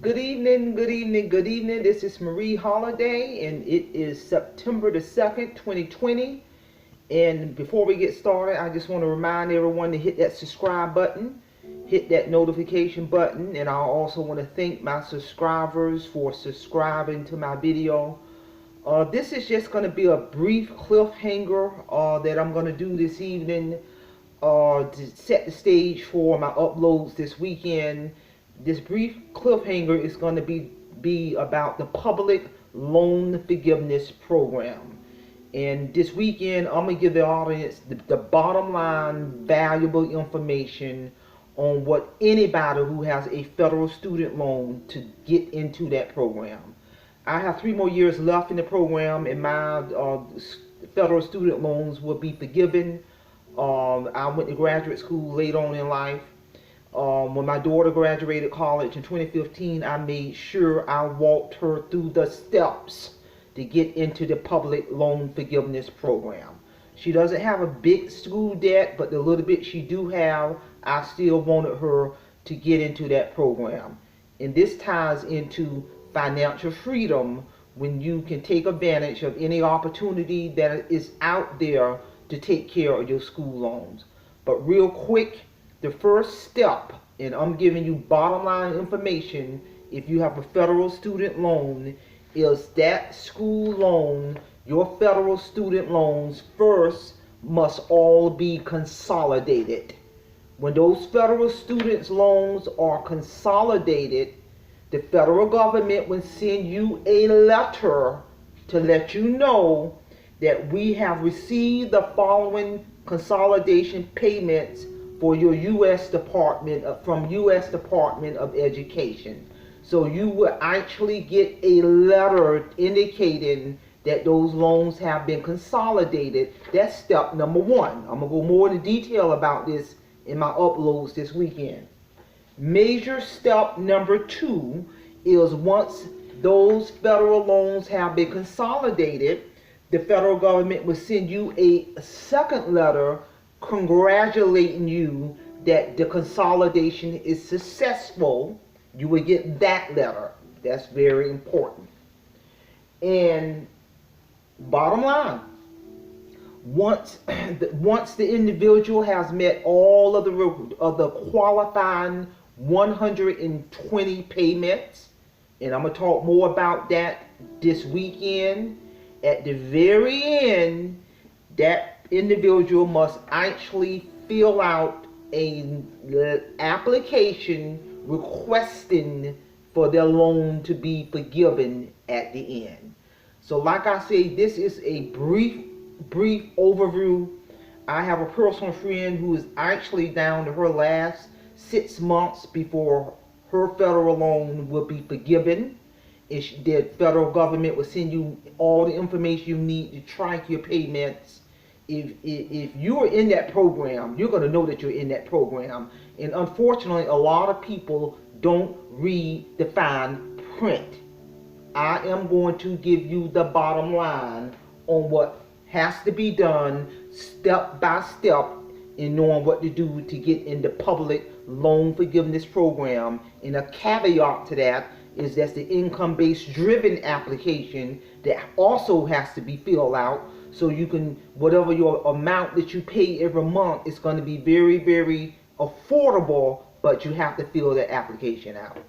Good evening, good evening, good evening. This is Marie Holiday, and it is September the 2nd, 2020. And before we get started, I just want to remind everyone to hit that subscribe button, hit that notification button, and I also want to thank my subscribers for subscribing to my video. This is just going to be a brief cliffhanger that I'm going to do this evening to set the stage for my uploads this weekend. This brief cliffhanger is going to be about the public loan forgiveness program. And this weekend, I'm going to give the audience the bottom line valuable information on what anybody who has a federal student loan to get into that program. I have 3 more years left in the program, and my federal student loans will be forgiven. I went to graduate school late on in life. When my daughter graduated college in 2015, I made sure I walked her through the steps to get into the public loan forgiveness program. She doesn't have a big school debt, but the little bit she do have, I still wanted her to get into that program. And this ties into financial freedom, when you can take advantage of any opportunity that is out there to take care of your school loans. But real quick, the first step, and I'm giving you bottom line information, if you have a federal student loan, is that school loan, your federal student loans first must all be consolidated. When those federal student loans are consolidated, the federal government will send you a letter to let you know that we have received the following consolidation payments for your U.S. Department from U.S. Department of Education. So you will actually get a letter indicating that those loans have been consolidated. That's step number 1. I'm going to go more into detail about this in my uploads this weekend. Major step number 2 is once those federal loans have been consolidated, the federal government will send you a second letter congratulating you that the consolidation is successful. You will get that letter. That's very important. And bottom line, once the individual has met all of the qualifying 120 payments, and I'm going to talk more about that this weekend, at the very end, that individual must actually fill out an application requesting for their loan to be forgiven at the end. So like I say, this is a brief overview. I have a personal friend who is actually down to her last 6 months before her federal loan will be forgiven. The federal government will send you all the information you need to track your payments. If you're in that program, you're going to know that you're in that program. And unfortunately, a lot of people don't read the fine print. I am going to give you the bottom line on what has to be done step by step in knowing what to do to get in the public loan forgiveness program. And a caveat to that is that's the income-based driven application that also has to be filled out. So you can, whatever your amount that you pay every month, is going to be very, very affordable, but you have to fill that application out.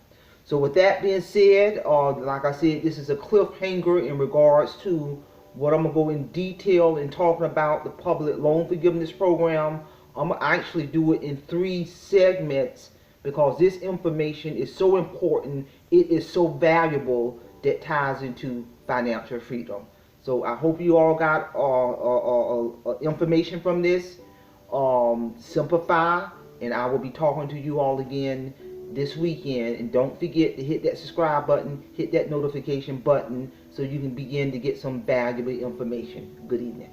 So with that being said, like I said, this is a cliffhanger in regards to what I'm going to go in detail in talking about the public loan forgiveness program. I'm going to actually do it in 3 segments because this information is so important. It is so valuable that ties into financial freedom. So I hope you all got information from this. Simplify, and I will be talking to you all again this weekend. And don't forget to hit that subscribe button, hit that notification button, so you can begin to get some valuable information. Good evening.